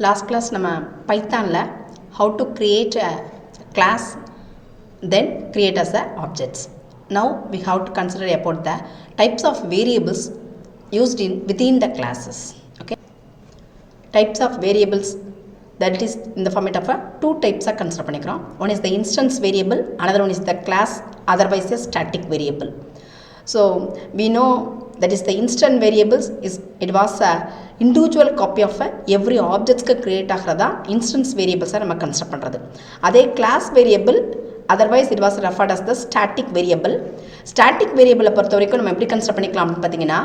Last class நம்ம பைத்தான்ல how to create a class then create as a objects. Now we have to consider about the types of variables used within the classes. Okay, types of variables, that is in the format of a two types are consider பண்ணிக்கிறோம். One is the instance variable, another one is the class, otherwise a static variable. So we know that is the instant variables is it was a individual copy of every objects க்கு create ஆகிறதா instance variables நம்ம consider பண்றது. அதே class variable otherwise it was referred as the static variable. Static variable பொறுத்த வரைக்கும் நம்ம எப்படி consider பண்ணிக்கலாம் அப்படினு பாத்தீங்கன்னா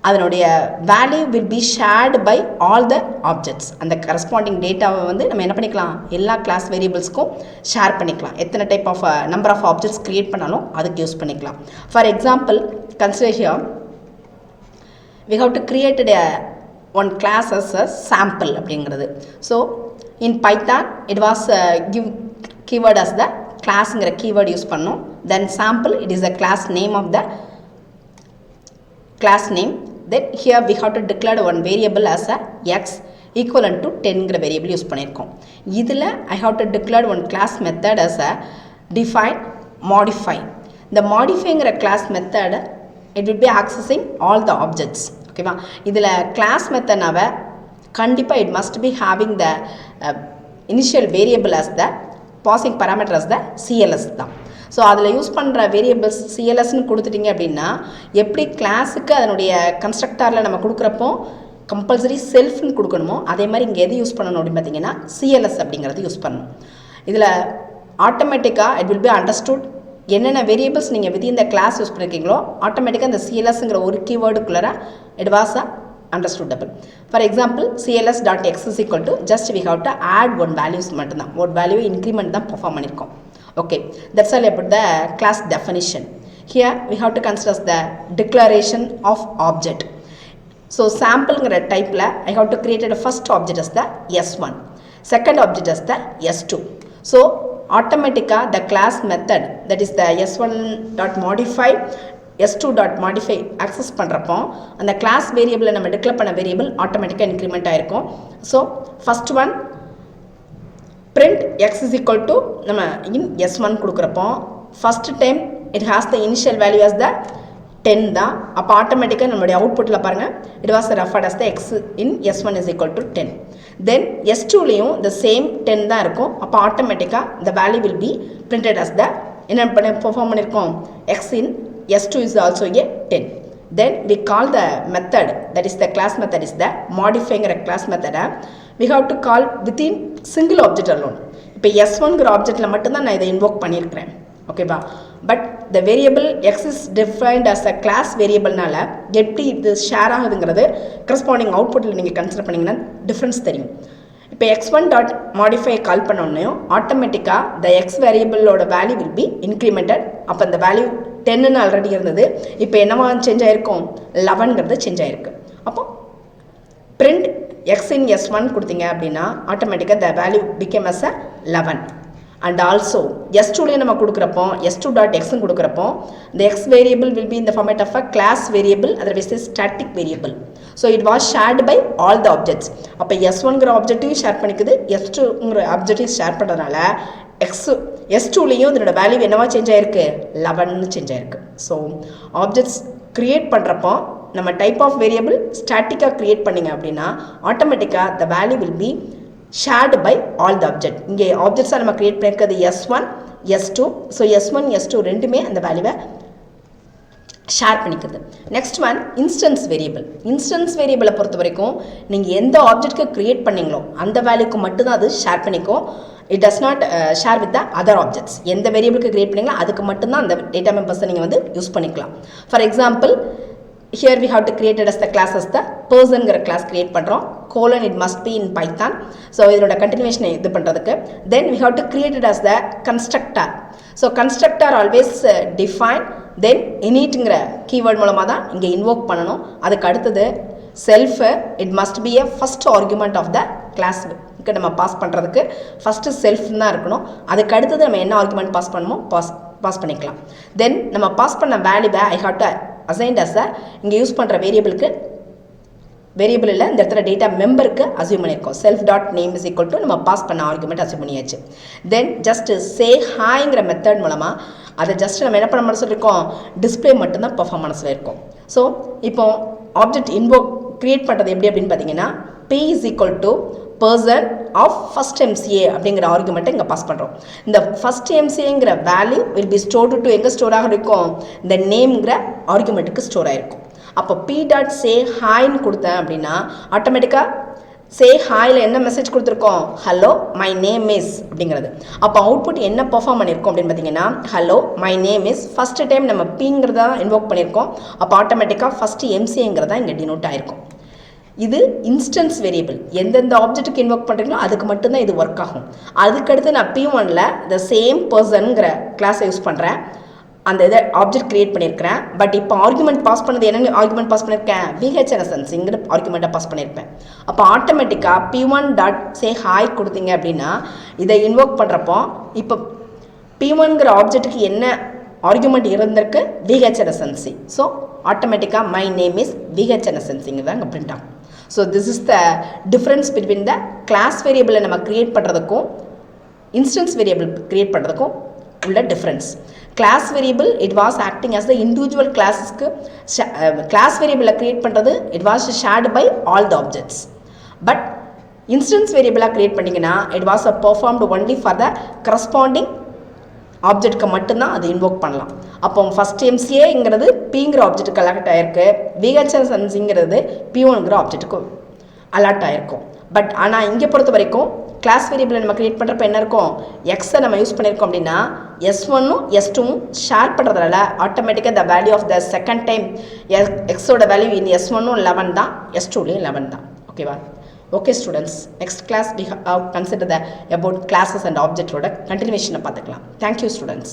அதனுடைய value will be shared by all the objects. அந்த corresponding dataவை வந்து நம்ம என்ன பண்ணிக்கலாம் எல்லா class variablesக்கும் ஷேர் பண்ணிக்கலாம். எத்தனை type of number of objects create பண்ணாலும் அதுக்கு யூஸ் பண்ணிக்கலாம். For example, consider here we have to create one class as a sample அப்படிங்கிறது. So in Python it was give keyword as the classங்கிற keyword use பண்ணோம். Then sample it is the class name of the class name. Then here we have to declare one variable as a x equivalent to 10ங்கிற variable use பண்ணியிருக்கோம். இதில் I have to declare one class method as a define modify. இந்த modifyங்கிற class method it will be accessing all the objects. ஓகேவா, இதில் class methodனாவை கண்டிப்பாக it must be having the initial variable as the passing parameter as the CLS தான். So அதில் use பண்ணுற variables சிஎல்எஸ்ன்னு கொடுத்துட்டிங்க அப்படின்னா எப்படி கிளாஸுக்கு அதனுடைய கன்ஸ்ட்ரக்டாரில் நம்ம கொடுக்குறப்போ கம்பல்சரி செல்ஃப்னு கொடுக்கணுமோ அதே மாதிரி இங்கே எது யூஸ் பண்ணணும் அப்படின்னு பார்த்தீங்கன்னா சிஎல்எஸ் அப்படிங்கிறது யூஸ் பண்ணணும். இதில் ஆட்டோமேட்டிக்காக இட் வில் பி அண்டர்ஸ்டுட் என்னென்ன வேரியபிள்ஸ் நீங்கள் வித் இந்த கிளாஸ் யூஸ் பண்ணியிருக்கீங்களோ ஆட்டோமேட்டிக்காக இந்த சிஎல்எஸ்ங்கிற ஒரு கீவேர்டுக்குள்ளே it was understandable. For example, cls.x is equal to just we have to add one values மட்டும்தான், ஒரு வேல்யூ இன்க்ரிமெண்ட் தான் பெர்ஃபார்ம் பண்ணியிருக்கோம். Okay, that's all about the class definition. Here we have to consider the declaration of object. So sample type la I have to create a first object as the s1, second object as the s2. So automatically the class method that is the s1.modify s2.modify access பண்ணுறப்போ அந்த class variable நம்ம declare பண்ண variable automatically increment ஆயிருக்கும். So first one print x is equal to நம்ம in s1 கொடுக்குறப்போ first time it has the initial value as the 10 தான். அப்போ ஆட்டோமேட்டிக்காக நம்மளுடைய அவுட்புட்டில் பாருங்கள் it was referred as the x in s1 is equal to 10. Then s2லையும் the same 10 தான் இருக்கும். அப்போ ஆட்டோமேட்டிக்காக the value will be printed as the என்ன பண்ண பெர்ஃபார்ம் பண்ணியிருக்கோம் x in s2 is also a 10. Then we call the method that is the class method is the modifying class method we have to call within single object alone. இப்போ s1ங்கிற ஆப்ஜெக்டில் மட்டும்தான் நான் இதை invoke பண்ணியிருக்கிறேன். ஓகேவா, but the variable x is defined as a class variableனால எப்படி இது share ஆகுதுங்கிறது corresponding அவுட்புட்டில் நீங்கள் கன்சிடர் பண்ணிங்கன்னா டிஃப்ரென்ஸ் தெரியும். இப்போ x1.modify கால் பண்ணோன்னையும் ஆட்டோமேட்டிக்காக the x வேரியபிளோட வேல்யூ வில் பி இன்க்ரிமெண்டட். அப்போ அந்த வேல்யூ 10ன்னு ஆல்ரெடி இருந்தது, இப்போ என்னவா சேஞ்ச் ஆகிருக்கும் 11ங்கிறது சேஞ்ச் ஆகிருக்கு. அப்போ பிரிண்ட் x in s1 கொடுத்தீங்க அப்படின்னா ஆட்டோமேட்டிக்காக the value became as a 11. And also s2லேயும் நம்ம கொடுக்குறப்போ s2.xன்னு கொடுக்குறப்போ the x variable will be in the format of a class variable, otherwise a static variable. So it was shared by all the objects. அப்போ s1ங்கிற ஆப்ஜெக்டையும் share பண்ணிக்குது, s2ங்கிற ஆப்ஜெக்டையும் share பண்ணுறதுனால s2லேயும் இதனோட value என்னவா change ஆகிருக்கு 11ன்னு change ஆகிருக்கு. ஸோ ஆப்ஜெக்ட்ஸ் க்ரியேட் பண்ணுறப்போ நம்ம type of variable ஸ்டாட்டிக்காக க்ரியேட் பண்ணிங்க அப்படின்னா ஆட்டோமேட்டிக்காக the value will be shared by all the object. இங்கே ஆப்ஜெக்ட்ஸாக நம்ம க்ரியேட் பண்ணியிருக்கிறது s1 s2. So s1 s2 ரெண்டுமே அந்த வேல்யூவை ஷேர் பண்ணிக்கிறது. Next one instance variable. Instance வேரியபிளை பொறுத்த வரைக்கும் நீங்கள் எந்த ஆப்ஜெக்ட்க்கு க்ரியேட் பண்ணீங்களோ அந்த வேல்யூக்கு மட்டும்தான் அது ஷேர் பண்ணிக்கும். It does not share with the other objects. எந்த வேரியபிளுக்கு க்ரியேட் பண்ணீங்களோ அதுக்கு மட்டும்தான் அந்த டேட்டா மெம்பர்ஸை நீங்கள் வந்து யூஸ் பண்ணிக்கலாம். For example here we have to create it as the class as the personங்கிற class create பண்ணுறோம். colon it must be in Python. So இதோட கண்டினியூஷனை இது பண்ணுறதுக்கு then we have to create it as the constructor. So constructor always define then initங்கிற keyword மூலமாக தான் இங்கே invoke பண்ணணும். அதுக்கு அடுத்தது self it must be a first argument of the class நம்ம பாஸ் பண்ணுறதுக்கு ஃபஸ்ட்டு செல்ஃப் தான் இருக்கணும். அதுக்கு அடுத்தது நம்ம என்ன ஆர்குமெண்ட் பாஸ் பண்ணணுமோ பாஸ் பண்ணிக்கலாம். தென் நம்ம பாஸ் பண்ண வேல்யூவை I have to assigned as இங்கே யூஸ் பண்ணுற வேரியபிளுக்கு வேரியபிள் இல்லை, இந்த இடத்துல டேட்டா மெம்பருக்கு அசியூம் பண்ணியிருக்கோம். Self dot name is equal to நம்ம பாஸ் பண்ண ஆர்குமெண்ட் அசியூம் பண்ணியாச்சு. தென் ஜஸ்ட் சே ஹாய்ங்கிற மெத்தட் மூலமாக அதை ஜஸ்ட் நம்ம என்ன பண்ண மனசில் இருக்கோம், டிஸ்பிளே மட்டும்தான் பெர்ஃபார்ம் மனசில் இருக்கும். ஸோ இப்போ ஆப்ஜெக்ட் இன்வோக் கிரியேட் பண்ணுறது எப்படி அப்படின்னு பார்த்தீங்கன்னா, P is equal to person of first M.C.A அப்படிங்கிற ஆர்குமெண்ட்டை இங்கே பாஸ் பண்ணுறோம். இந்த ஃபஸ்ட் M.C.Aங்கிற value will be stored to எங்கே ஸ்டோர் ஆக இருக்கும், இந்த நேம்ங்கிற ஆர்குமெண்ட்டுக்கு ஸ்டோர் ஆகிருக்கும். அப்போ P டாட் சே ஹாய்ன்னு கொடுத்தேன் அப்படின்னா ஆட்டோமேட்டிக்காக சே ஹாயில் என்ன மெசேஜ் கொடுத்துருக்கோம், ஹலோ மை நேம் இஸ் அப்படிங்கிறது. அப்போ அவுட்புட் என்ன பெர்ஃபார்ம் பண்ணியிருக்கோம் அப்படின்னு பார்த்தீங்கன்னா, hello my name is first time நம்ம பிங்கிறத இன்வோக் பண்ணியிருக்கோம். அப்போ ஆட்டோமேட்டிக்காக ஃபஸ்ட்டு M.C.Aங்கிறதா இங்கே டினோட் ஆகிருக்கும். இது இன்ஸ்டன்ஸ் வேரியபிள், எந்தெந்த ஆப்ஜெக்ட்டுக்கு இன்வோக் பண்ணுறீங்களோ அதுக்கு மட்டும்தான் இது ஒர்க் ஆகும். அதுக்கடுத்து நான் P1ல் த சேம் பர்சனுங்கிற கிளாஸை யூஸ் பண்ணுறேன், அந்த இதை ஆப்ஜெக்ட் கிரியேட் பண்ணியிருக்கிறேன். பட் இப்போ ஆர்குமெண்ட் பாஸ் பண்ணது என்ன ஆர்குமெண்ட் பாஸ் பண்ணியிருக்கேன், VHNSNCங்கிற ஆர்குமெண்ட்டை பாஸ் பண்ணியிருப்பேன். அப்போ ஆட்டோமேட்டிக்காக P1 டாட் சே ஹாய் கொடுத்தீங்க அப்படின்னா இதை இன்வோக் பண்ணுறப்போ இப்போ P1ங்கிற ஆப்ஜெக்ட்டுக்கு என்ன ஆர்குமெண்ட் இருந்திருக்கு, VHNSNC. ஸோ ஆட்டோமேட்டிக்காக மை நேம் இஸ் VHNSNCங்க தான் இங்கே பிரிண்ட் ஆகும். So this is the difference between the class வேரியபிளை நம்ம க்ரியேட் பண்ணுறதுக்கும் இன்ஸ்டன்ஸ் வேரியபிள் க்ரியேட் பண்ணுறதுக்கும் உள்ள டிஃப்ரென்ஸ். Class variable it was acting as the individual கிளாஸஸ்க்கு கிளாஸ் வேரியபிளை க்ரியேட் பண்ணுறது it was shared by all the ஆப்ஜெக்ட்ஸ். பட் இன்ஸ்டன்ஸ் வேரியபிளாக க்ரியேட் பண்ணிங்கன்னா it was performed only for the corresponding ஆப்ஜெக்ட்க்கு மட்டும்தான் அது இன்வோக் பண்ணலாம். அப்போ ஃபஸ்ட் M.C.Aங்கிறது Pங்கிற ஆப்ஜெக்ட்டுக்கு அலாட் ஆகிருக்கு, VHNSNCங்கிறது P1ங்கிற ஆப்ஜெக்ட்டுக்கு அலாட் ஆகிருக்கும். பட் ஆனால் இங்கே பொறுத்த வரைக்கும் கிளாஸ் வேரியபிளை நம்ம க்ரியேட் பண்ணுறப்ப என்ன இருக்கும், எக்ஸை நம்ம யூஸ் பண்ணியிருக்கோம் அப்படின்னா S1ம் S2ம் ஷேர் பண்ணுறதுனால ஆட்டோமேட்டிக்காக the value of the second time எக்ஸோட வேல்யூ இன் S1ம் 11 தான், S2லேயும் 11 தான். ஓகேவா? Okay students, next class we have consider the about classes and object ஓட continuation பார்த்துக்கலாம். Thank you students.